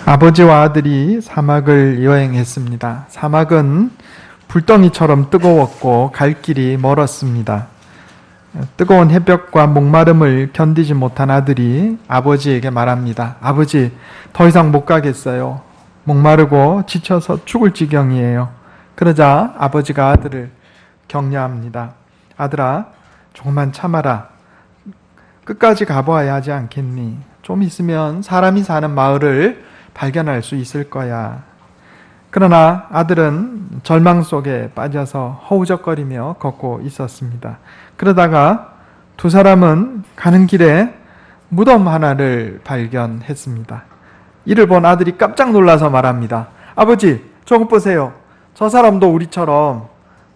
아버지와 아들이 사막을 여행했습니다. 사막은 불덩이처럼 뜨거웠고 갈 길이 멀었습니다. 뜨거운 햇볕과 목마름을 견디지 못한 아들이 아버지에게 말합니다. 아버지, 더 이상 못 가겠어요. 목마르고 지쳐서 죽을 지경이에요. 그러자 아버지가 아들을 격려합니다. 아들아, 조금만 참아라. 끝까지 가보아야 하지 않겠니? 좀 있으면 사람이 사는 마을을 발견할 수 있을 거야. 그러나 아들은 절망 속에 빠져서 허우적거리며 걷고 있었습니다. 그러다가 두 사람은 가는 길에 무덤 하나를 발견했습니다. 이를 본 아들이 깜짝 놀라서 말합니다. 아버지, 저것 보세요. 저 사람도 우리처럼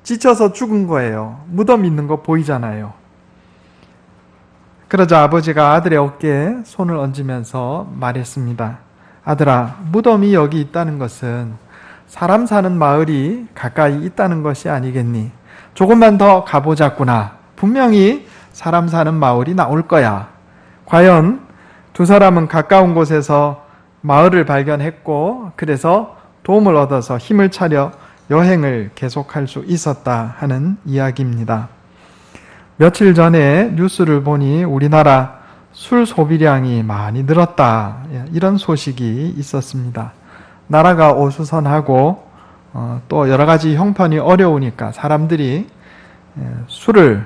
지쳐서 죽은 거예요. 무덤 있는 거 보이잖아요. 그러자 아버지가 아들의 어깨에 손을 얹으면서 말했습니다. 아들아, 무덤이 여기 있다는 것은 사람 사는 마을이 가까이 있다는 것이 아니겠니? 조금만 더 가보자꾸나. 분명히 사람 사는 마을이 나올 거야. 과연 두 사람은 가까운 곳에서 마을을 발견했고, 그래서 도움을 얻어서 힘을 차려 여행을 계속할 수 있었다 하는 이야기입니다. 며칠 전에 뉴스를 보니 우리나라 술 소비량이 많이 늘었다, 이런 소식이 있었습니다. 나라가 어수선하고 또 여러 가지 형편이 어려우니까 사람들이 술을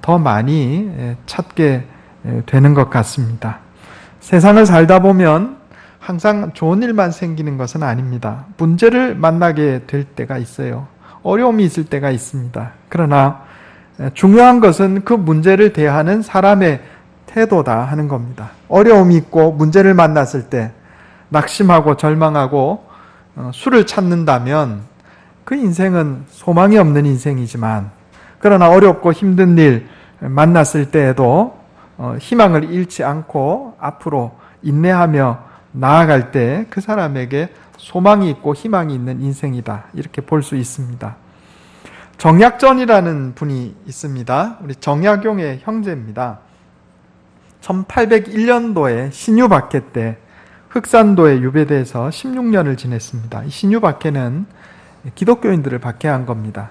더 많이 찾게 되는 것 같습니다. 세상을 살다 보면 항상 좋은 일만 생기는 것은 아닙니다. 문제를 만나게 될 때가 있어요. 어려움이 있을 때가 있습니다. 그러나 중요한 것은 그 문제를 대하는 사람의 태도다 하는 겁니다. 어려움이 있고 문제를 만났을 때 낙심하고 절망하고 술을 찾는다면 그 인생은 소망이 없는 인생이지만, 그러나 어렵고 힘든 일 만났을 때에도 희망을 잃지 않고 앞으로 인내하며 나아갈 때 그 사람에게 소망이 있고 희망이 있는 인생이다, 이렇게 볼 수 있습니다. 정약전이라는 분이 있습니다. 우리 정약용의 형제입니다. 1801년도에 신유박해 때 흑산도에 유배돼서 16년을 지냈습니다. 이 신유박해는 기독교인들을 박해한 겁니다.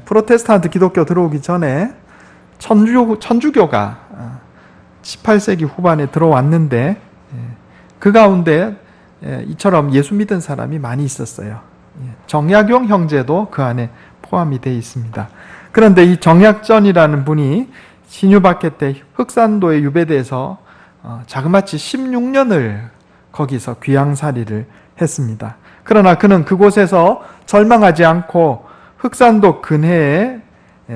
프로테스탄트 기독교 들어오기 전에 천주교가 18세기 후반에 들어왔는데, 그 가운데 이처럼 예수 믿은 사람이 많이 있었어요. 정약용 형제도 그 안에 포함이 되어 있습니다. 그런데 이 정약전이라는 분이 신유박해 때 흑산도에 유배돼서 자그마치 16년을 거기서 귀양살이를 했습니다. 그러나 그는 그곳에서 절망하지 않고 흑산도 근해에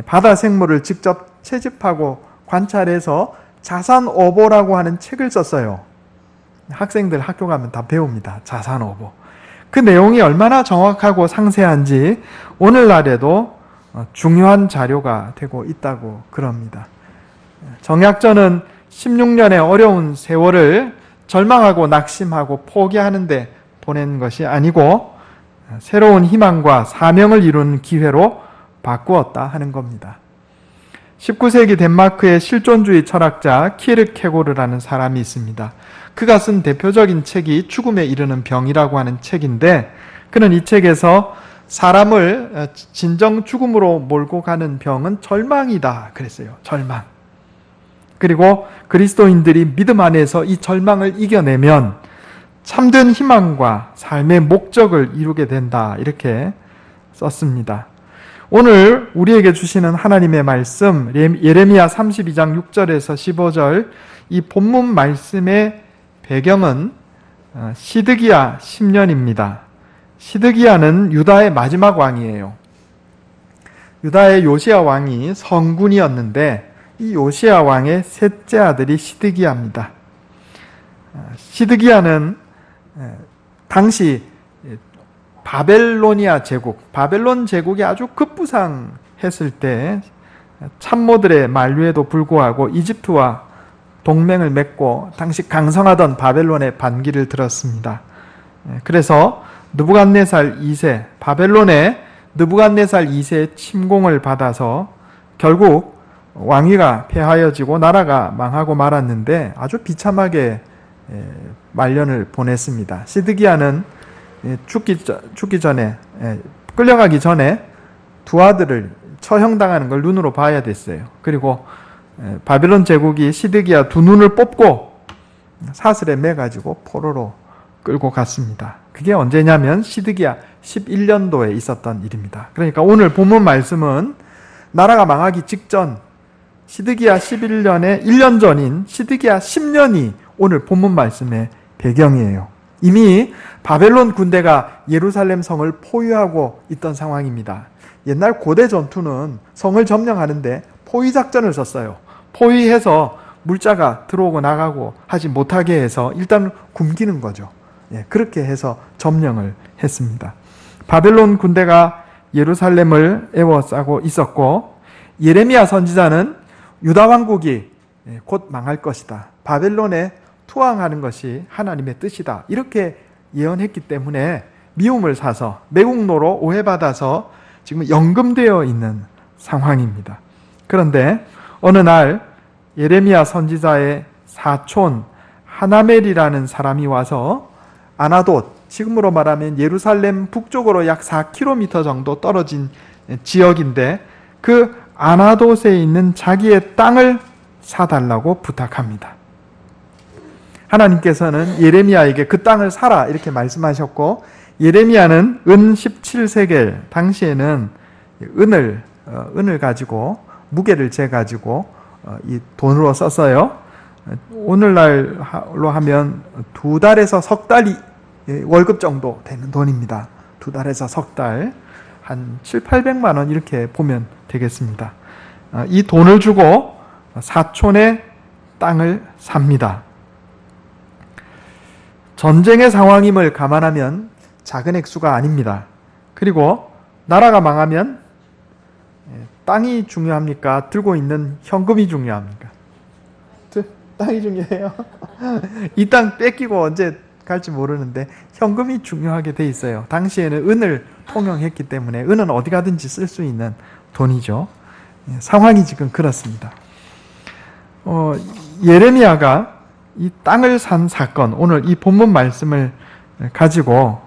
바다 생물을 직접 채집하고 관찰해서 자산어보라고 하는 책을 썼어요. 학생들 학교 가면 다 배웁니다. 자산어보. 그 내용이 얼마나 정확하고 상세한지 오늘날에도 중요한 자료가 되고 있다고 그럽니다. 정약전은 16년의 어려운 세월을 절망하고 낙심하고 포기하는데 보낸 것이 아니고 새로운 희망과 사명을 이루는 기회로 바꾸었다 하는 겁니다. 19세기 덴마크의 실존주의 철학자 키르케고르라는 사람이 있습니다. 그가 쓴 대표적인 책이 죽음에 이르는 병이라고 하는 책인데, 그는 이 책에서 사람을 진정 죽음으로 몰고 가는 병은 절망이다 그랬어요. 절망. 그리고 그리스도인들이 믿음 안에서 이 절망을 이겨내면 참된 희망과 삶의 목적을 이루게 된다, 이렇게 썼습니다. 오늘 우리에게 주시는 하나님의 말씀, 예레미야 32장 6절에서 15절, 이 본문 말씀의 배경은 시드기야 10년입니다. 시드기야는 유다의 마지막 왕이에요. 유다의 요시야 왕이 성군이었는데 이 요시야 왕의 셋째 아들이 시드기야입니다. 시드기야는 당시 바벨로니아 제국, 바벨론 제국이 아주 급부상했을 때 참모들의 만류에도 불구하고 이집트와 동맹을 맺고 당시 강성하던 바벨론의 반기를 들었습니다. 그래서 느부갓네살 2세, 바벨론의 느부갓네살 2세의 침공을 받아서 결국 왕위가 폐하여지고 나라가 망하고 말았는데 아주 비참하게 말년을 보냈습니다. 시드기야는 죽기 전에, 끌려가기 전에 두 아들을 처형당하는 걸 눈으로 봐야 됐어요. 그리고 바벨론 제국이 시드기야 두 눈을 뽑고 사슬에 매가지고 포로로 끌고 갔습니다. 그게 언제냐면 시드기야 11년도에 있었던 일입니다. 그러니까 오늘 본문 말씀은 나라가 망하기 직전 시드기야 11년에 1년 전인 시드기야 10년이 오늘 본문 말씀의 배경이에요. 이미 바벨론 군대가 예루살렘 성을 포위하고 있던 상황입니다. 옛날 고대 전투는 성을 점령하는데 포위 작전을 썼어요. 포위해서 물자가 들어오고 나가고 하지 못하게 해서 일단 굶기는 거죠. 그렇게 해서 점령을 했습니다. 바벨론 군대가 예루살렘을 에워싸고 있었고 예레미야 선지자는 유다 왕국이 곧 망할 것이다. 바벨론에 투항하는 것이 하나님의 뜻이다. 이렇게 예언했기 때문에 미움을 사서 매국노로 오해받아서 지금 연금되어 있는 상황입니다. 그런데 어느 날 예레미야 선지자의 사촌 하나멜이라는 사람이 와서 아나돗, 지금으로 말하면 예루살렘 북쪽으로 약 4km 정도 떨어진 지역인데 그 아나돗에 있는 자기의 땅을 사달라고 부탁합니다. 하나님께서는 예레미야에게 그 땅을 사라 이렇게 말씀하셨고 예레미야는 은 17세겔, 당시에는 은을 가지고 무게를 재가지고 이 돈으로 썼어요. 오늘날로 하면 2달에서 석 달이 월급 정도 되는 돈입니다. 2달에서 석 달, 한 700~800만 원 이렇게 보면 되겠습니다. 이 돈을 주고 사촌의 땅을 삽니다. 전쟁의 상황임을 감안하면 작은 액수가 아닙니다. 그리고 나라가 망하면 땅이 중요합니까? 들고 있는 현금이 중요합니까? 땅이 중요해요. 이 땅 뺏기고 언제 갈지 모르는데 현금이 중요하게 돼 있어요. 당시에는 은을 통용했기 때문에 은은 어디 가든지 쓸 수 있는 돈이죠. 상황이 지금 그렇습니다. 예레미야가 이 땅을 산 사건, 오늘 이 본문 말씀을 가지고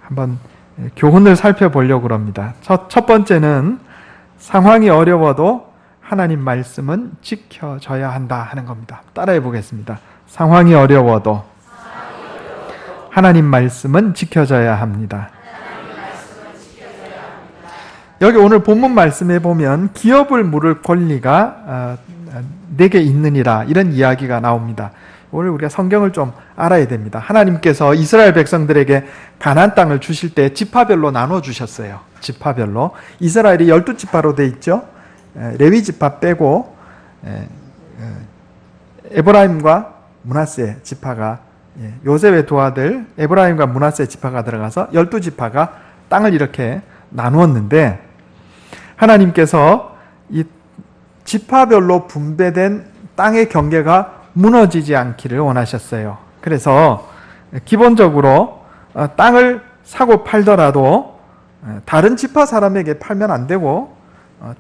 한번 교훈을 살펴보려고 합니다. 첫 번째는 상황이 어려워도 하나님 말씀은 지켜져야 한다 하는 겁니다. 따라해 보겠습니다. 상황이 어려워도 하나님 말씀은 지켜져야 합니다. 여기 오늘 본문 말씀에 보면 기업을 물을 권리가 내게 있느니라 이런 이야기가 나옵니다. 오늘 우리가 성경을 좀 알아야 됩니다. 하나님께서 이스라엘 백성들에게 가나안 땅을 주실 때 지파별로 나눠 주셨어요. 지파별로. 이스라엘이 12지파로 돼 있죠. 레위 지파 빼고 에브라임과 므낫세 지파가 요셉의 두 아들 에브라임과 므낫세 지파가 들어가서 12지파가 땅을 이렇게 나누었는데 하나님께서 이 지파별로 분배된 땅의 경계가 무너지지 않기를 원하셨어요. 그래서 기본적으로 땅을 사고 팔더라도 다른 지파 사람에게 팔면 안 되고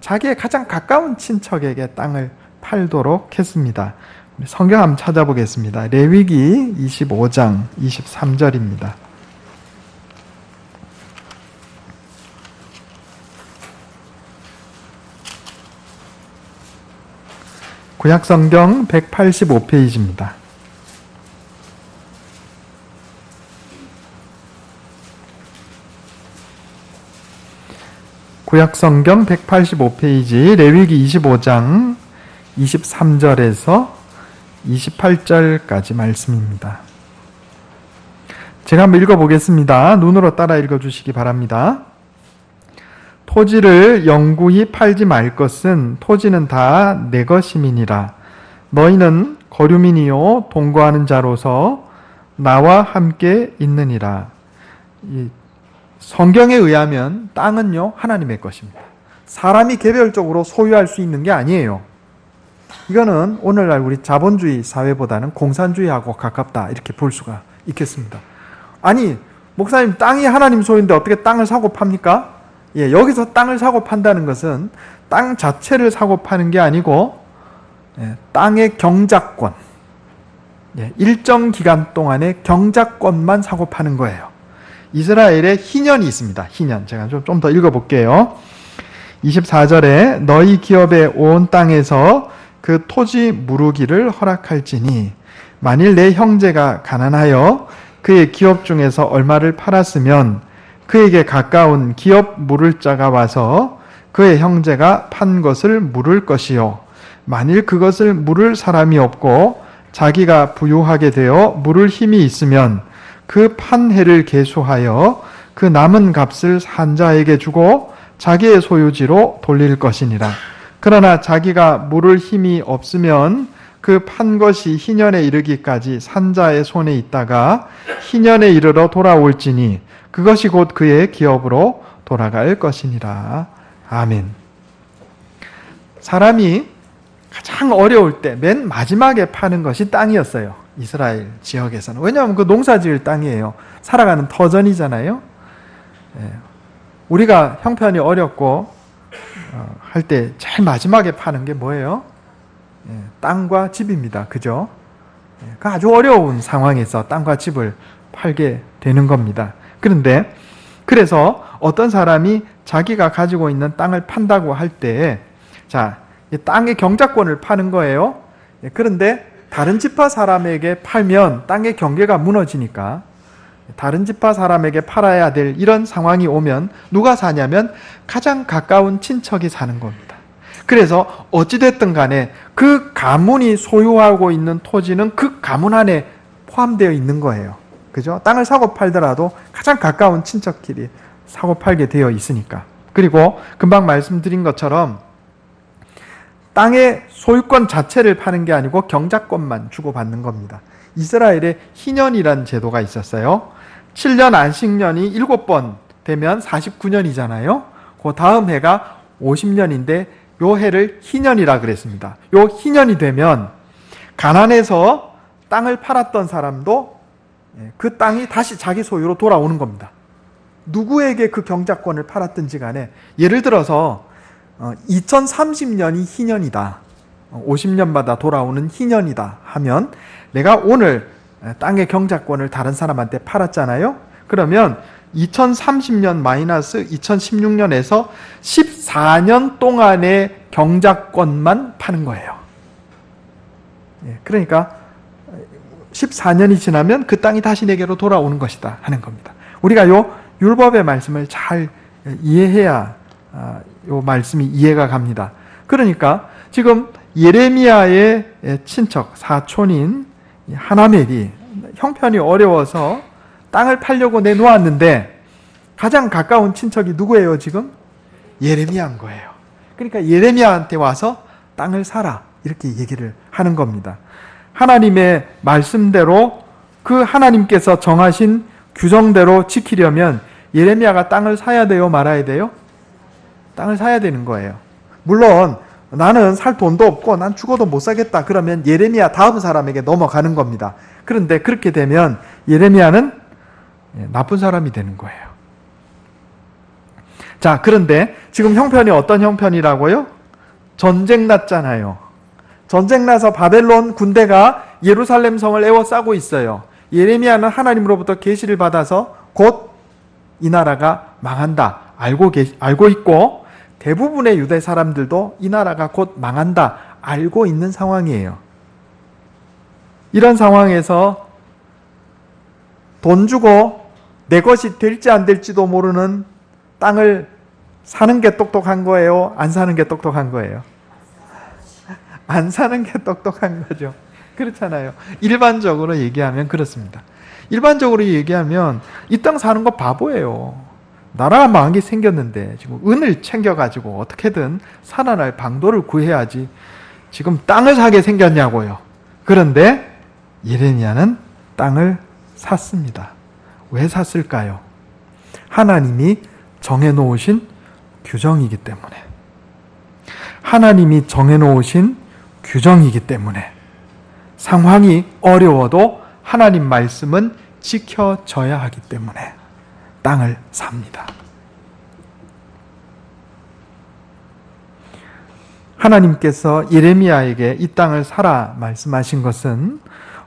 자기의 가장 가까운 친척에게 땅을 팔도록 했습니다. 성경 한번 찾아보겠습니다. 레위기 25장 23절입니다. 구약성경 185페이지입니다. 구약성경 185페이지 레위기 25장 23절에서 28절까지 말씀입니다. 제가 한번 읽어보겠습니다. 눈으로 따라 읽어주시기 바랍니다. 토지를 영구히 팔지 말 것은 토지는 다 내 것임이니라. 너희는 거류민이요 동거하는 자로서 나와 함께 있느니라. 이 성경에 의하면 땅은요 하나님의 것입니다. 사람이 개별적으로 소유할 수 있는 게 아니에요. 이거는 오늘날 우리 자본주의 사회보다는 공산주의하고 가깝다 이렇게 볼 수가 있겠습니다. 아니 목사님 땅이 하나님 소유인데 어떻게 땅을 사고 팝니까? 여기서 땅을 사고 판다는 것은 땅 자체를 사고 파는 게 아니고 땅의 경작권, 일정 기간 동안의 경작권만 사고 파는 거예요. 이스라엘에 희년이 있습니다. 희년. 제가 좀 더 읽어볼게요. 24절에 너희 기업의 온 땅에서 그 토지 무르기를 허락할지니 만일 내 형제가 가난하여 그의 기업 중에서 얼마를 팔았으면 그에게 가까운 기업 물을 자가 와서 그의 형제가 판 것을 물을 것이요 만일 그것을 물을 사람이 없고 자기가 부유하게 되어 물을 힘이 있으면 그 판 해를 계수하여 그 남은 값을 산자에게 주고 자기의 소유지로 돌릴 것이니라. 그러나 자기가 물을 힘이 없으면 그 판 것이 희년에 이르기까지 산자의 손에 있다가 희년에 이르러 돌아올지니 그것이 곧 그의 기업으로 돌아갈 것이니라. 아멘. 사람이 가장 어려울 때 맨 마지막에 파는 것이 땅이었어요. 이스라엘 지역에서는. 왜냐하면 그 농사지을 땅이에요. 살아가는 터전이잖아요. 우리가 형편이 어렵고 할 때 제일 마지막에 파는 게 뭐예요? 땅과 집입니다. 그죠? 그 아주 어려운 상황에서 땅과 집을 팔게 되는 겁니다. 그런데 그래서 어떤 사람이 자기가 가지고 있는 땅을 판다고 할 때, 자, 이 땅의 경작권을 파는 거예요. 그런데 다른 지파 사람에게 팔면 땅의 경계가 무너지니까 다른 지파 사람에게 팔아야 될 이런 상황이 오면 누가 사냐면 가장 가까운 친척이 사는 겁니다. 그래서 어찌됐든 간에 그 가문이 소유하고 있는 토지는 그 가문 안에 포함되어 있는 거예요. 그죠? 땅을 사고 팔더라도 가장 가까운 친척끼리 사고 팔게 되어 있으니까. 그리고 금방 말씀드린 것처럼 땅의 소유권 자체를 파는 게 아니고 경작권만 주고받는 겁니다. 이스라엘에 희년이라는 제도가 있었어요. 7년 안식년이 7번 되면 49년이잖아요. 그 다음 해가 50년인데 요 해를 희년이라 그랬습니다. 요 희년이 되면 가난해서 땅을 팔았던 사람도 그 땅이 다시 자기 소유로 돌아오는 겁니다. 누구에게 그 경작권을 팔았든지 간에 예를 들어서 2030년이 희년이다. 50년마다 돌아오는 희년이다 하면 내가 오늘 땅의 경작권을 다른 사람한테 팔았잖아요. 그러면 2030년 마이너스 2016년에서 14년 동안의 경작권만 파는 거예요. 그러니까 14년이 지나면 그 땅이 다시 내게로 돌아오는 것이다 하는 겁니다. 우리가 요 율법의 말씀을 잘 이해해야 요 말씀이 이해가 갑니다. 그러니까 지금 예레미야의 친척 사촌인 하나멜이 형편이 어려워서 땅을 팔려고 내놓았는데 가장 가까운 친척이 누구예요 지금? 예레미야인 거예요. 그러니까 예레미야한테 와서 땅을 사라 이렇게 얘기를 하는 겁니다. 하나님의 말씀대로 그 하나님께서 정하신 규정대로 지키려면 예레미야가 땅을 사야 돼요 말아야 돼요? 땅을 사야 되는 거예요. 물론 나는 살 돈도 없고 난 죽어도 못 사겠다 그러면 예레미야 다음 사람에게 넘어가는 겁니다. 그런데 그렇게 되면 예레미야는 나쁜 사람이 되는 거예요. 자, 그런데 지금 형편이 어떤 형편이라고요? 전쟁 났잖아요. 전쟁 나서 바벨론 군대가 예루살렘 성을 에워싸고 있어요. 예레미야는 하나님으로부터 계시를 받아서 곧 이 나라가 망한다 알고 있고 대부분의 유대 사람들도 이 나라가 곧 망한다 알고 있는 상황이에요. 이런 상황에서 돈 주고 내 것이 될지 안 될지도 모르는 땅을 사는 게 똑똑한 거예요? 안 사는 게 똑똑한 거예요? 안 사는 게 똑똑한 거죠. 그렇잖아요. 일반적으로 얘기하면 그렇습니다. 일반적으로 얘기하면 이 땅 사는 거 바보예요. 나라가 망한 게 생겼는데 지금 은을 챙겨가지고 어떻게든 살아날 방도를 구해야지 지금 땅을 사게 생겼냐고요. 그런데 예레미야는 땅을 샀습니다. 왜 샀을까요? 하나님이 정해놓으신 규정이기 때문에. 하나님이 정해놓으신 규정이기 때문에 상황이 어려워도 하나님 말씀은 지켜져야 하기 때문에 땅을 삽니다. 하나님께서 예레미야에게 이 땅을 사라 말씀하신 것은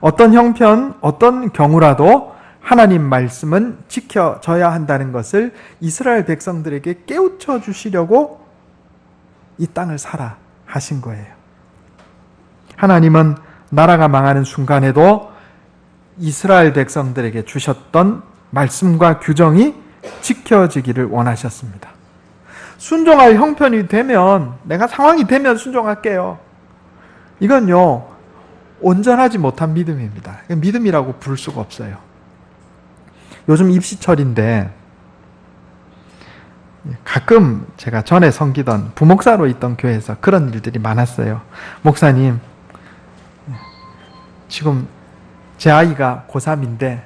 어떤 형편, 어떤 경우라도 하나님 말씀은 지켜져야 한다는 것을 이스라엘 백성들에게 깨우쳐 주시려고 이 땅을 살아 하신 거예요. 하나님은 나라가 망하는 순간에도 이스라엘 백성들에게 주셨던 말씀과 규정이 지켜지기를 원하셨습니다. 순종할 형편이 되면, 내가 상황이 되면 순종할게요. 이건요, 온전하지 못한 믿음입니다. 믿음이라고 부를 수가 없어요. 요즘 입시철인데 가끔 제가 전에 섬기던 부목사로 있던 교회에서 그런 일들이 많았어요. 목사님, 지금 제 아이가 고3인데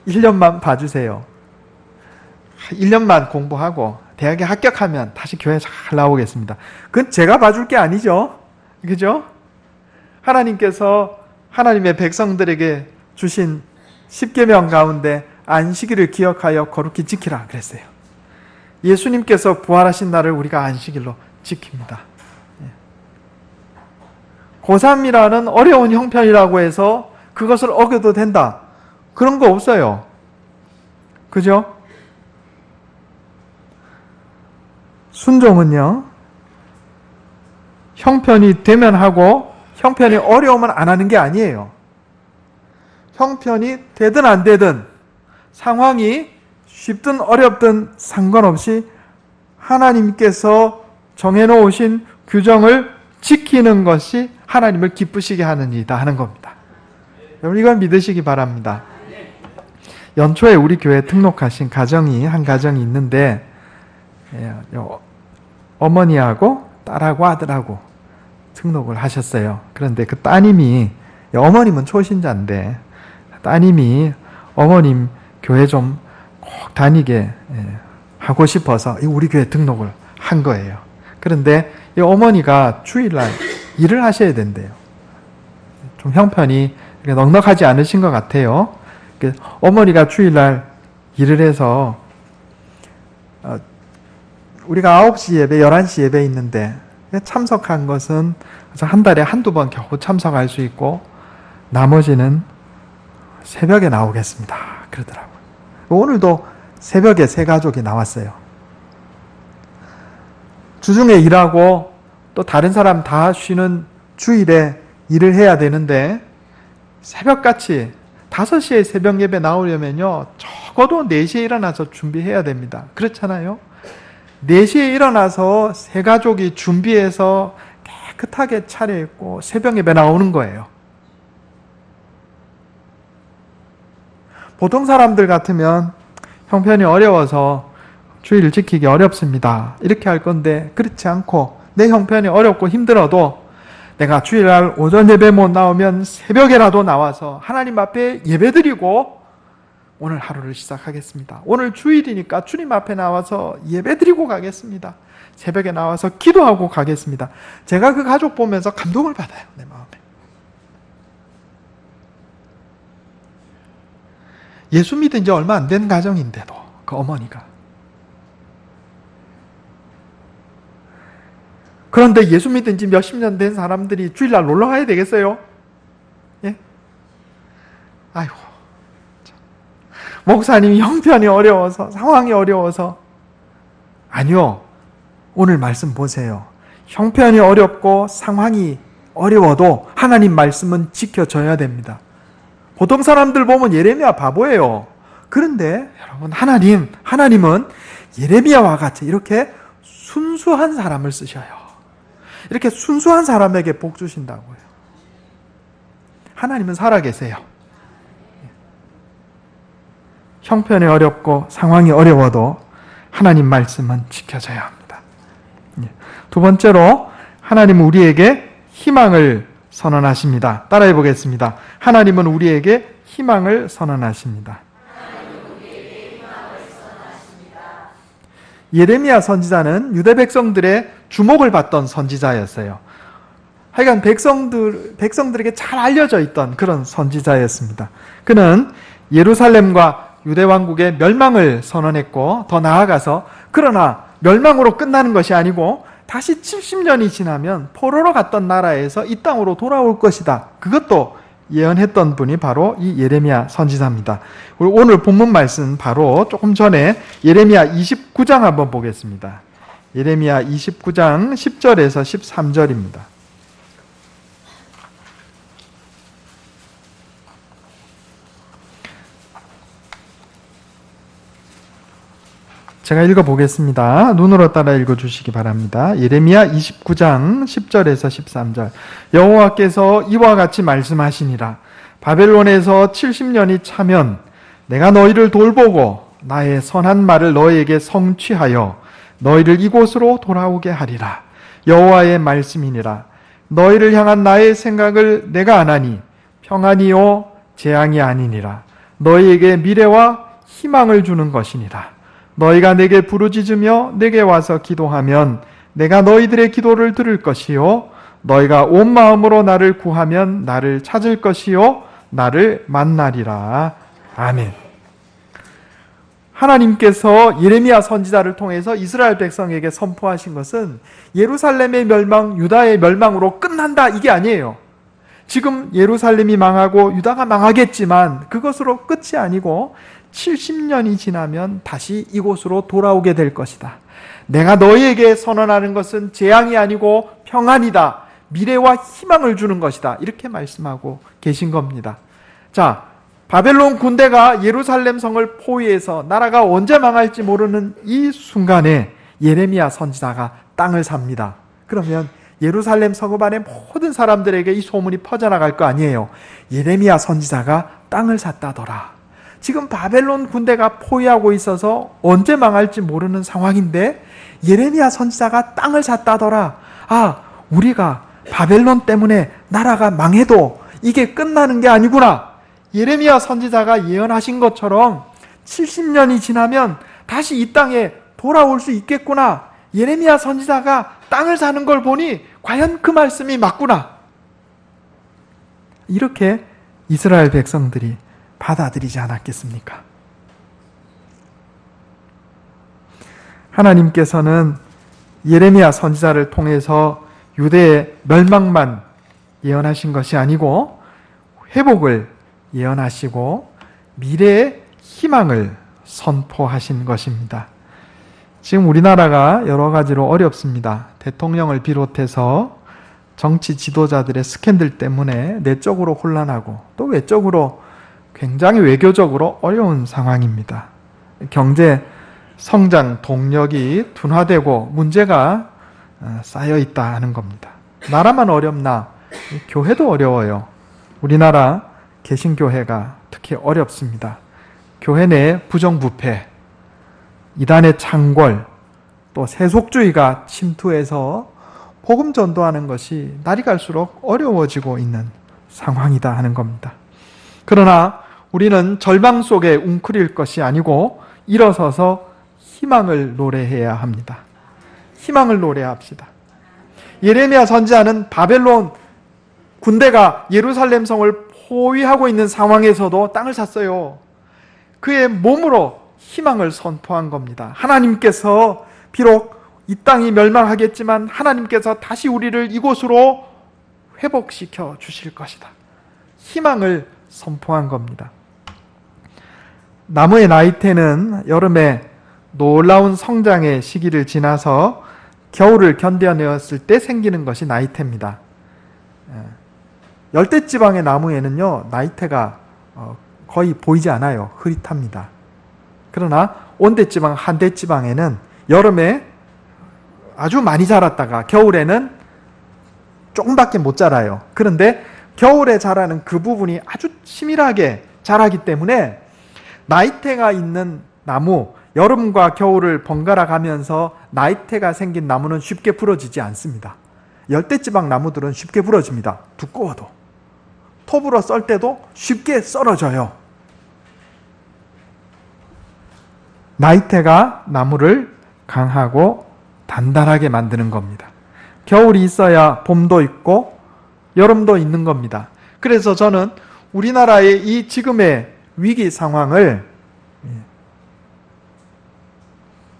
1년만 봐주세요. 1년만 공부하고 대학에 합격하면 다시 교회 잘 나오겠습니다. 그건 제가 봐줄 게 아니죠. 그죠? 하나님께서 하나님의 백성들에게 주신 10계명 가운데 안식일을 기억하여 거룩히 지키라 그랬어요. 예수님께서 부활하신 날을 우리가 안식일로 지킵니다. 고3이라는 어려운 형편이라고 해서 그것을 어겨도 된다. 그런 거 없어요. 그죠? 순종은요, 형편이 되면 하고 형편이 어려우면 안 하는 게 아니에요. 형편이 되든 안 되든 상황이 쉽든 어렵든 상관없이 하나님께서 정해놓으신 규정을 지키는 것이 하나님을 기쁘시게 하는 일이다 하는 겁니다. 여러분, 이걸 믿으시기 바랍니다. 연초에 우리 교회에 등록하신 가정이 한 가정이 있는데 어머니하고 딸하고 아들하고 등록을 하셨어요. 그런데 그 따님이, 어머님은 초신자인데 따님이 어머님 교회 좀 꼭 다니게 하고 싶어서 우리 교회 등록을 한 거예요. 그런데 이 어머니가 주일날 일을 하셔야 된대요. 좀 형편이 넉넉하지 않으신 것 같아요. 어머니가 주일날 일을 해서 우리가 9시 예배, 11시 예배 있는데 참석한 것은 한 달에 한두 번 겨우 참석할 수 있고 나머지는 새벽에 나오겠습니다. 그러더라고요. 오늘도 새벽에 세 가족이 나왔어요. 주중에 일하고 또 다른 사람 다 쉬는 주일에 일을 해야 되는데 새벽같이 5시에 새벽 예배 나오려면요, 적어도 4시에 일어나서 준비해야 됩니다. 그렇잖아요? 4시에 일어나서 세 가족이 준비해서 깨끗하게 차려입고 새벽 예배 나오는 거예요. 보통 사람들 같으면 형편이 어려워서 주의를 지키기 어렵습니다. 이렇게 할 건데 그렇지 않고 내 형편이 어렵고 힘들어도 내가 주일날 오전 예배 못 나오면 새벽에라도 나와서 하나님 앞에 예배드리고 오늘 하루를 시작하겠습니다. 오늘 주일이니까 주님 앞에 나와서 예배드리고 가겠습니다. 새벽에 나와서 기도하고 가겠습니다. 제가 그 가족 보면서 감동을 받아요. 내 마음에. 예수 믿은 지 얼마 안 된 가정인데도 그 어머니가. 그런데 예수 믿은 지 몇십 년 된 사람들이 주일날 놀러 가야 되겠어요? 예? 아이고. 목사님이 형편이 어려워서, 상황이 어려워서. 아니요. 오늘 말씀 보세요. 형편이 어렵고 상황이 어려워도 하나님 말씀은 지켜져야 됩니다. 보통 사람들 보면 예레미야 바보예요. 그런데 여러분, 하나님은 예레미야와 같이 이렇게 순수한 사람을 쓰셔요. 이렇게 순수한 사람에게 복 주신다고요. 하나님은 살아계세요. 형편이 어렵고 상황이 어려워도 하나님 말씀은 지켜져야 합니다. 두 번째로, 하나님은 우리에게 희망을 선언하십니다. 따라해 보겠습니다. 하나님은 우리에게 희망을 선언하십니다. 예레미야 선지자는 유대 백성들의 주목을 받던 선지자였어요. 하여간 백성들에게 잘 알려져 있던 그런 선지자였습니다. 그는 예루살렘과 유대 왕국의 멸망을 선언했고, 더 나아가서 그러나 멸망으로 끝나는 것이 아니고 다시 70년이 지나면 포로로 갔던 나라에서 이 땅으로 돌아올 것이다. 그것도 예언했던 분이 바로 이 예레미야 선지자입니다. 그리고 오늘 본문 말씀 바로 조금 전에 예레미야 29장 한번 보겠습니다. 예레미야 29장 10절에서 13절입니다. 제가 읽어보겠습니다. 눈으로 따라 읽어주시기 바랍니다. 예레미야 29장 10절에서 13절. 여호와께서 이와 같이 말씀하시니라. 바벨론에서 70년이 차면 내가 너희를 돌보고 나의 선한 말을 너희에게 성취하여 너희를 이곳으로 돌아오게 하리라. 여호와의 말씀이니라. 너희를 향한 나의 생각을 내가 아나니 평안이요 재앙이 아니니라. 너희에게 미래와 희망을 주는 것이니라. 너희가 내게 부르짖으며 내게 와서 기도하면 내가 너희들의 기도를 들을 것이요 너희가 온 마음으로 나를 구하면 나를 찾을 것이요 나를 만나리라. 아멘. 하나님께서 예레미야 선지자를 통해서 이스라엘 백성에게 선포하신 것은 예루살렘의 멸망, 유다의 멸망으로 끝난다 이게 아니에요. 지금 예루살렘이 망하고 유다가 망하겠지만 그것으로 끝이 아니고 70년이 지나면 다시 이곳으로 돌아오게 될 것이다. 내가 너희에게 선언하는 것은 재앙이 아니고 평안이다. 미래와 희망을 주는 것이다. 이렇게 말씀하고 계신 겁니다. 자, 바벨론 군대가 예루살렘 성을 포위해서 나라가 언제 망할지 모르는 이 순간에 예레미야 선지자가 땅을 삽니다. 그러면 예루살렘 성읍 안에 모든 사람들에게 이 소문이 퍼져나갈 거 아니에요. 예레미야 선지자가 땅을 샀다더라. 지금 바벨론 군대가 포위하고 있어서 언제 망할지 모르는 상황인데 예레미야 선지자가 땅을 샀다더라. 아, 우리가 바벨론 때문에 나라가 망해도 이게 끝나는 게 아니구나. 예레미야 선지자가 예언하신 것처럼 70년이 지나면 다시 이 땅에 돌아올 수 있겠구나. 예레미야 선지자가 땅을 사는 걸 보니 과연 그 말씀이 맞구나. 이렇게 이스라엘 백성들이 받아들이지 않았겠습니까? 하나님께서는 예레미야 선지자를 통해서 유대의 멸망만 예언하신 것이 아니고 회복을 예언하시고 미래의 희망을 선포하신 것입니다. 지금 우리나라가 여러 가지로 어렵습니다. 대통령을 비롯해서 정치 지도자들의 스캔들 때문에 내적으로 혼란하고 또 외적으로 굉장히 외교적으로 어려운 상황입니다. 경제 성장 동력이 둔화되고 문제가 쌓여 있다 하는 겁니다. 나라만 어렵나 교회도 어려워요. 우리나라 개신교회가 특히 어렵습니다. 교회 내 부정부패, 이단의 창궐, 또 세속주의가 침투해서 복음 전도하는 것이 날이 갈수록 어려워지고 있는 상황이다 하는 겁니다. 그러나 우리는 절망 속에 웅크릴 것이 아니고 일어서서 희망을 노래해야 합니다. 희망을 노래합시다. 예레미야 선지자는 바벨론 군대가 예루살렘 성을 포위하고 있는 상황에서도 땅을 샀어요. 그의 몸으로 희망을 선포한 겁니다. 하나님께서 비록 이 땅이 멸망하겠지만 하나님께서 다시 우리를 이곳으로 회복시켜 주실 것이다. 희망을 선포한 겁니다. 나무의 나이테는 여름에 놀라운 성장의 시기를 지나서 겨울을 견뎌내었을 때 생기는 것이 나이테입니다. 열대지방의 나무에는요, 나이테가 거의 보이지 않아요. 흐릿합니다. 그러나 온대지방, 한대지방에는 여름에 아주 많이 자랐다가 겨울에는 조금밖에 못 자라요. 그런데 겨울에 자라는 그 부분이 아주 치밀하게 자라기 때문에 나이테가 있는 나무, 여름과 겨울을 번갈아 가면서 나이테가 생긴 나무는 쉽게 부러지지 않습니다. 열대지방 나무들은 쉽게 부러집니다. 두꺼워도. 톱으로 썰 때도 쉽게 썰어져요. 나이테가 나무를 강하고 단단하게 만드는 겁니다. 겨울이 있어야 봄도 있고 여름도 있는 겁니다. 그래서 저는 우리나라의 이 지금의 위기 상황을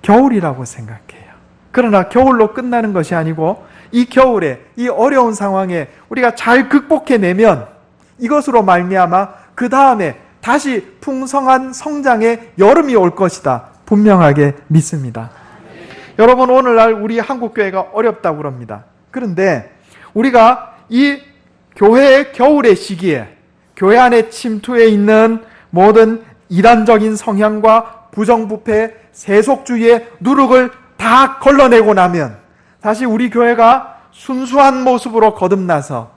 겨울이라고 생각해요. 그러나 겨울로 끝나는 것이 아니고 이 겨울에 이 어려운 상황에 우리가 잘 극복해내면 이것으로 말미암아 그 다음에 다시 풍성한 성장의 여름이 올 것이다. 분명하게 믿습니다. 여러분, 오늘날 우리 한국교회가 어렵다고 그럽니다. 그런데 우리가 이 교회의 겨울의 시기에 교회 안에 침투해 있는 모든 이단적인 성향과 부정부패, 세속주의의 누룩을 다 걸러내고 나면 다시 우리 교회가 순수한 모습으로 거듭나서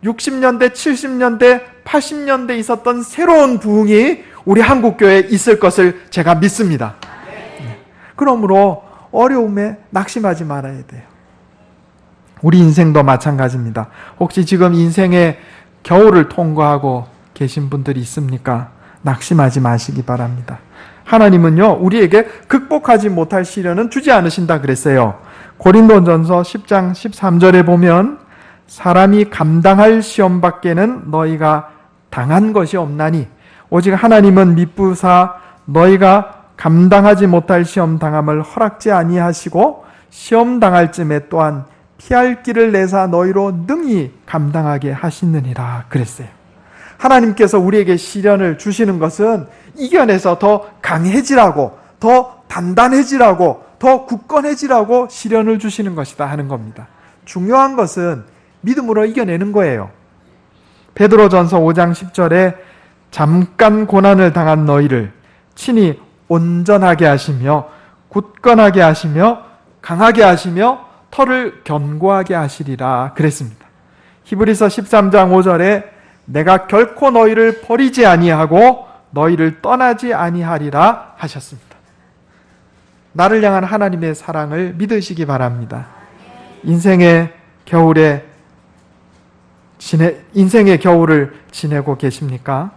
60년대, 70년대, 80년대 있었던 새로운 부흥이 우리 한국교회에 있을 것을 제가 믿습니다. 그러므로 어려움에 낙심하지 말아야 돼요. 우리 인생도 마찬가지입니다. 혹시 지금 인생의 겨울을 통과하고 계신 분들이 있습니까? 낙심하지 마시기 바랍니다. 하나님은요, 우리에게 극복하지 못할 시련은 주지 않으신다 그랬어요. 고린도전서 10장 13절에 보면 사람이 감당할 시험 밖에는 너희가 당한 것이 없나니 오직 하나님은 미쁘사 너희가 감당하지 못할 시험 당함을 허락지 아니하시고 시험 당할 쯤에 또한 피할 길을 내사 너희로 능히 감당하게 하시느니라 그랬어요. 하나님께서 우리에게 시련을 주시는 것은 이겨내서 더 강해지라고, 더 단단해지라고, 더 굳건해지라고 시련을 주시는 것이다 하는 겁니다. 중요한 것은 믿음으로 이겨내는 거예요. 베드로전서 5장 10절에 잠깐 고난을 당한 너희를 친히 온전하게 하시며 굳건하게 하시며 강하게 하시며 터를 견고하게 하시리라 그랬습니다. 히브리서 13장 5절에 내가 결코 너희를 버리지 아니하고 너희를 떠나지 아니하리라 하셨습니다. 나를 향한 하나님의 사랑을 믿으시기 바랍니다. 인생의 겨울을 지내고 계십니까?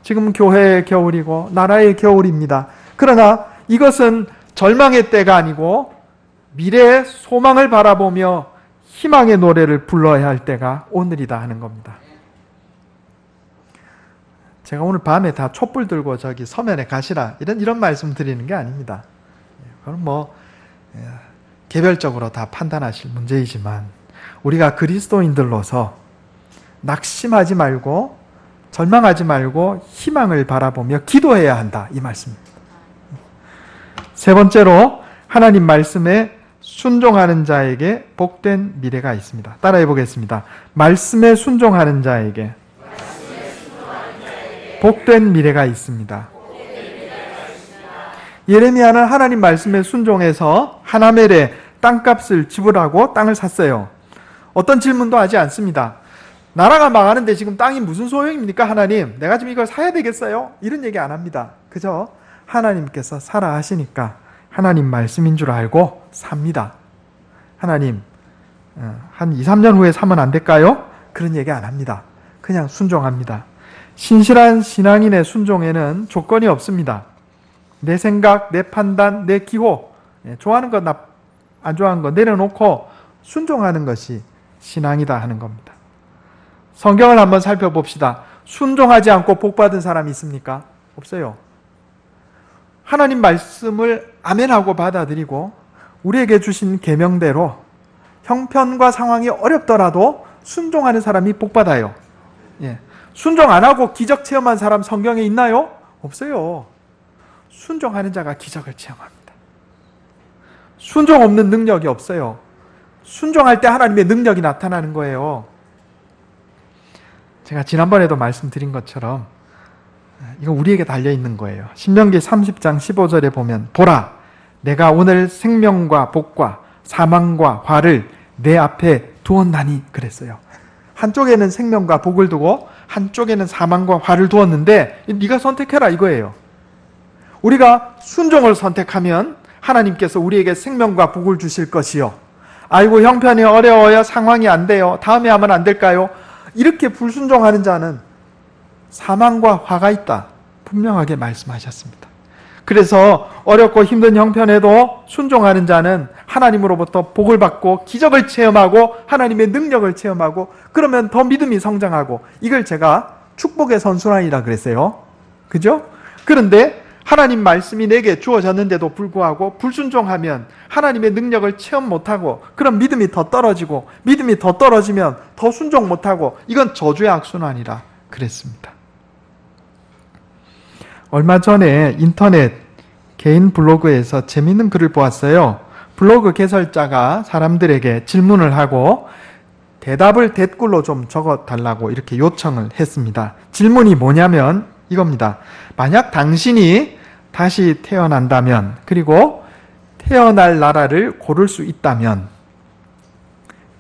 지금 교회의 겨울이고 나라의 겨울입니다. 그러나 이것은 절망의 때가 아니고 미래의 소망을 바라보며 희망의 노래를 불러야 할 때가 오늘이다 하는 겁니다. 제가 오늘 밤에 다 촛불 들고 저기 서면에 가시라 이런 말씀 드리는 게 아닙니다. 그건 개별적으로 다 판단하실 문제이지만 우리가 그리스도인들로서 낙심하지 말고 절망하지 말고 희망을 바라보며 기도해야 한다 이 말씀입니다. 세 번째로 하나님 말씀에 순종하는 자에게 복된 미래가 있습니다. 따라해 보겠습니다. 말씀에 순종하는 자에게 복된 미래가 있습니다. 예레미야는 하나님 말씀에 순종해서 하나멜에 땅값을 지불하고 땅을 샀어요. 어떤 질문도 하지 않습니다. 나라가 망하는데 지금 땅이 무슨 소용입니까 하나님? 내가 지금 이걸 사야 되겠어요? 이런 얘기 안 합니다. 그저 하나님께서 사라 하시니까 하나님 말씀인 줄 알고 삽니다. 하나님 한 2, 3년 후에 사면 안 될까요? 그런 얘기 안 합니다. 그냥 순종합니다. 신실한 신앙인의 순종에는 조건이 없습니다. 내 생각, 내 판단, 내 기호, 좋아하는 것, 안 좋아하는 것 내려놓고 순종하는 것이 신앙이다 하는 겁니다. 성경을 한번 살펴봅시다. 순종하지 않고 복받은 사람이 있습니까? 없어요. 하나님 말씀을 아멘하고 받아들이고 우리에게 주신 계명대로 형편과 상황이 어렵더라도 순종하는 사람이 복받아요. 순종 안 하고 기적 체험한 사람 성경에 있나요? 없어요. 순종하는 자가 기적을 체험합니다. 순종 없는 능력이 없어요. 순종할 때 하나님의 능력이 나타나는 거예요. 제가 지난번에도 말씀드린 것처럼 이거 우리에게 달려있는 거예요. 신명기 30장 15절에 보면 보라, 내가 오늘 생명과 복과 사망과 화를 내 앞에 두었나니 그랬어요. 한쪽에는 생명과 복을 두고 한쪽에는 사망과 화를 두었는데 네가 선택해라 이거예요. 우리가 순종을 선택하면 하나님께서 우리에게 생명과 복을 주실 것이요. 아이고 형편이 어려워요. 상황이 안 돼요. 다음에 하면 안 될까요? 이렇게 불순종하는 자는 사망과 화가 있다. 분명하게 말씀하셨습니다. 그래서 어렵고 힘든 형편에도 순종하는 자는 하나님으로부터 복을 받고 기적을 체험하고 하나님의 능력을 체험하고 그러면 더 믿음이 성장하고 이걸 제가 축복의 선순환이라 그랬어요. 그죠? 그런데 하나님 말씀이 내게 주어졌는데도 불구하고 불순종하면 하나님의 능력을 체험 못하고 그럼 믿음이 더 떨어지고 믿음이 더 떨어지면 더 순종 못하고 이건 저주의 악순환이라 그랬습니다. 얼마 전에 인터넷 개인 블로그에서 재미있는 글을 보았어요. 블로그 개설자가 사람들에게 질문을 하고 대답을 댓글로 좀 적어달라고 이렇게 요청을 했습니다. 질문이 뭐냐면 이겁니다. 만약 당신이 다시 태어난다면 그리고 태어날 나라를 고를 수 있다면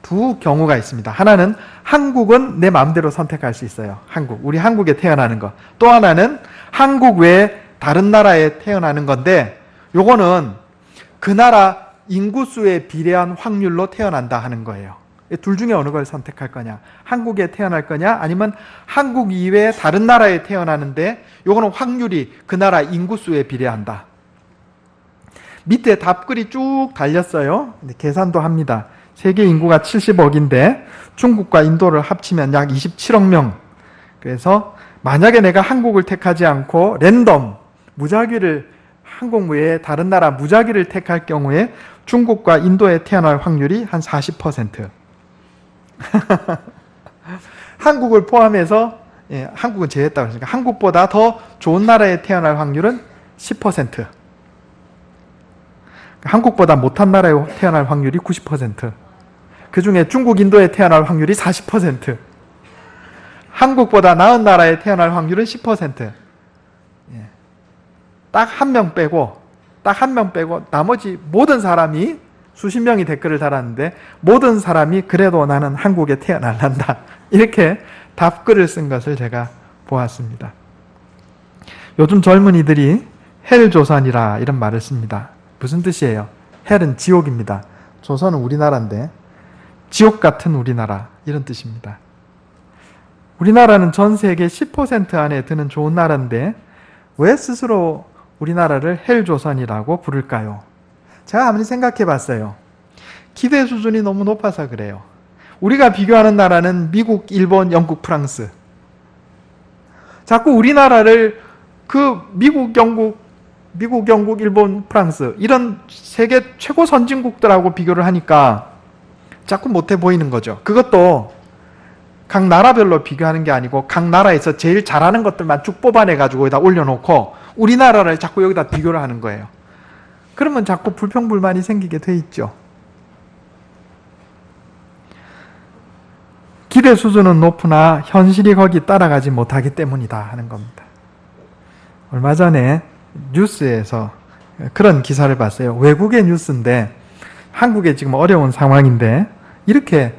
두 경우가 있습니다. 하나는 한국은 내 마음대로 선택할 수 있어요. 우리 한국에 태어나는 거. 또 하나는 한국 외에 다른 나라에 태어나는 건데 요거는 그 나라 인구수에 비례한 확률로 태어난다 하는 거예요. 둘 중에 어느 걸 선택할 거냐? 한국에 태어날 거냐? 아니면 한국 이외에 다른 나라에 태어나는데 요거는 확률이 그 나라 인구수에 비례한다. 밑에 답글이 쭉 달렸어요. 계산도 합니다. 세계 인구가 70억인데 중국과 인도를 합치면 약 27억 명. 그래서 만약에 내가 한국을 택하지 않고 랜덤 무작위를 한국 외에 다른 나라 무작위를 택할 경우에 중국과 인도에 태어날 확률이 한 40%. 한국을 포함해서 한국은 제외했다고 했으니까 한국보다 더 좋은 나라에 태어날 확률은 10%. 한국보다 못한 나라에 태어날 확률이 90%. 그 중에 중국, 인도에 태어날 확률이 40%. 한국보다 나은 나라에 태어날 확률은 10%. 딱 한 명 빼고 나머지 모든 사람이 수십 명이 댓글을 달았는데 모든 사람이 그래도 나는 한국에 태어날란다. 이렇게 답글을 쓴 것을 제가 보았습니다. 요즘 젊은이들이 헬조선이라 이런 말을 씁니다. 무슨 뜻이에요? 헬은 지옥입니다. 조선은 우리나라인데 지옥 같은 우리나라 이런 뜻입니다. 우리나라는 전 세계 10% 안에 드는 좋은 나라인데 왜 스스로 우리나라를 헬조선이라고 부를까요? 제가 아무리 생각해 봤어요. 기대 수준이 너무 높아서 그래요. 우리가 비교하는 나라는 미국, 일본, 영국, 프랑스. 자꾸 우리나라를 그 미국, 영국, 일본, 프랑스 이런 세계 최고 선진국들하고 비교를 하니까 자꾸 못해 보이는 거죠. 그것도 각 나라별로 비교하는 게 아니고 각 나라에서 제일 잘하는 것들만 쭉 뽑아내가지고 여기다 올려놓고 우리나라를 자꾸 여기다 비교를 하는 거예요. 그러면 자꾸 불평불만이 생기게 돼 있죠. 기대 수준은 높으나 현실이 거기 따라가지 못하기 때문이다 하는 겁니다. 얼마 전에 뉴스에서 그런 기사를 봤어요. 외국의 뉴스인데 한국에 지금 어려운 상황인데 이렇게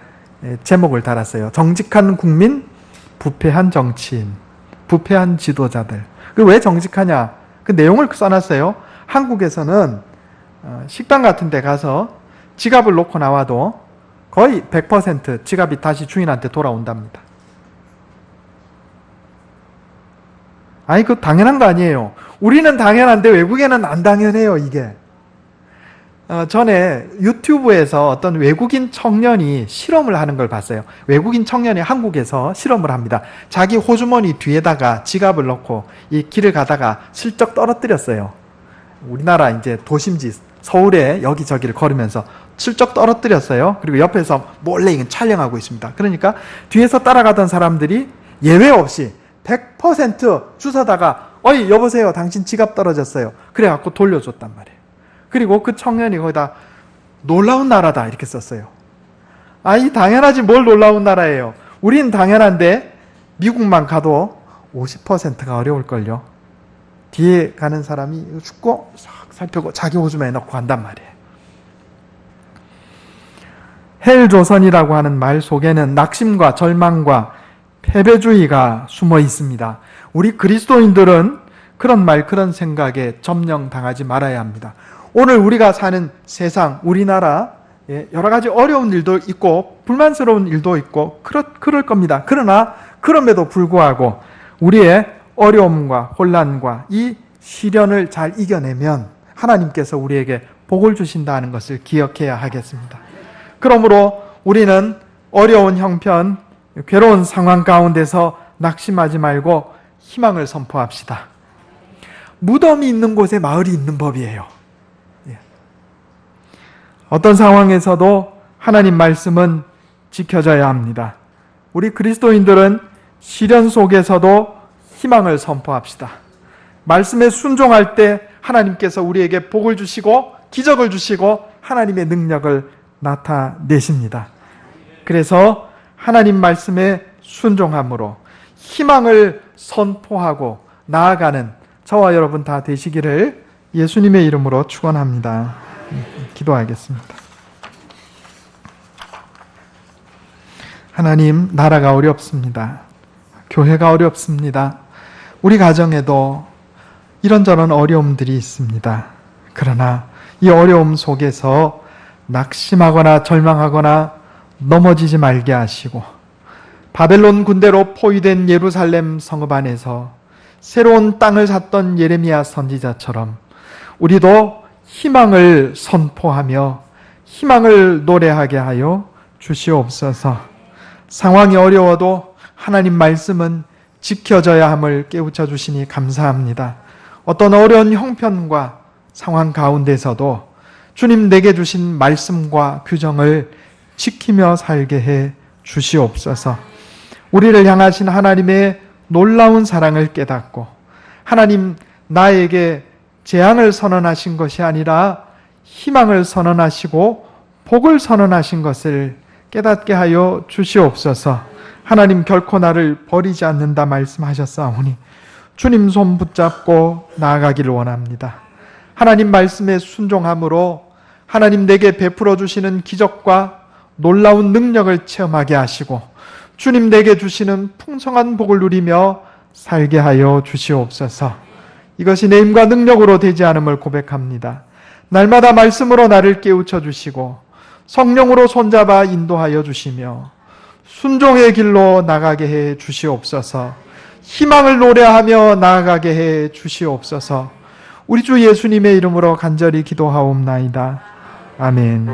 제목을 달았어요. 정직한 국민, 부패한 정치인, 부패한 지도자들. 왜 정직하냐? 그 내용을 써놨어요. 한국에서는 식당 같은 데 가서 지갑을 놓고 나와도 거의 100% 지갑이 다시 주인한테 돌아온답니다. 아니, 그거 당연한 거 아니에요. 우리는 당연한데 외국에는 안 당연해요, 이게. 전에 유튜브에서 어떤 외국인 청년이 실험을 하는 걸 봤어요. 외국인 청년이 한국에서 실험을 합니다. 자기 호주머니 뒤에다가 지갑을 넣고 이 길을 가다가 슬쩍 떨어뜨렸어요. 우리나라 이제 도심지 서울에 여기저기를 걸으면서 슬쩍 떨어뜨렸어요. 그리고 옆에서 몰래 이건 촬영하고 있습니다. 그러니까 뒤에서 따라가던 사람들이 예외 없이 100% 주워다가 어이 여보세요, 당신 지갑 떨어졌어요. 그래갖고 돌려줬단 말이에요. 그리고 그 청년이 거기다 놀라운 나라다 이렇게 썼어요. 아이 당연하지 뭘 놀라운 나라예요. 우린 당연한데 미국만 가도 50%가 어려울걸요. 뒤에 가는 사람이 죽고 싹 살펴고 자기 호주머니에 넣고 간단 말이에요. 헬조선이라고 하는 말 속에는 낙심과 절망과 패배주의가 숨어 있습니다. 우리 그리스도인들은 그런 말, 그런 생각에 점령당하지 말아야 합니다. 오늘 우리가 사는 세상, 우리나라 여러 가지 어려운 일도 있고 불만스러운 일도 있고 그럴 겁니다. 그러나 그럼에도 불구하고 우리의 어려움과 혼란과 이 시련을 잘 이겨내면 하나님께서 우리에게 복을 주신다는 것을 기억해야 하겠습니다. 그러므로 우리는 어려운 형편, 괴로운 상황 가운데서 낙심하지 말고 희망을 선포합시다. 무덤이 있는 곳에 마을이 있는 법이에요. 어떤 상황에서도 하나님 말씀은 지켜져야 합니다. 우리 그리스도인들은 시련 속에서도 희망을 선포합시다. 말씀에 순종할 때 하나님께서 우리에게 복을 주시고 기적을 주시고 하나님의 능력을 나타내십니다. 그래서 하나님 말씀에 순종함으로 희망을 선포하고 나아가는 저와 여러분 다 되시기를 예수님의 이름으로 축원합니다. 기도하겠습니다. 하나님, 나라가 어렵습니다. 교회가 어렵습니다. 우리 가정에도 이런저런 어려움들이 있습니다. 그러나 이 어려움 속에서 낙심하거나 절망하거나 넘어지지 말게 하시고 바벨론 군대로 포위된 예루살렘 성읍 안에서 새로운 땅을 샀던 예레미야 선지자처럼 우리도 희망을 선포하며 희망을 노래하게 하여 주시옵소서. 상황이 어려워도 하나님 말씀은 지켜져야 함을 깨우쳐 주시니 감사합니다. 어떤 어려운 형편과 상황 가운데서도 주님 내게 주신 말씀과 규정을 지키며 살게 해 주시옵소서. 우리를 향하신 하나님의 놀라운 사랑을 깨닫고 하나님 나에게 재앙을 선언하신 것이 아니라 희망을 선언하시고 복을 선언하신 것을 깨닫게 하여 주시옵소서. 하나님 결코 나를 버리지 않는다 말씀하셨사오니 주님 손 붙잡고 나아가기를 원합니다. 하나님 말씀에 순종함으로 하나님 내게 베풀어 주시는 기적과 놀라운 능력을 체험하게 하시고 주님 내게 주시는 풍성한 복을 누리며 살게 하여 주시옵소서. 이것이 내 힘과 능력으로 되지 않음을 고백합니다. 날마다 말씀으로 나를 깨우쳐 주시고 성령으로 손잡아 인도하여 주시며 순종의 길로 나가게 해 주시옵소서. 희망을 노래하며 나아가게 해 주시옵소서. 우리 주 예수님의 이름으로 간절히 기도하옵나이다. 아멘.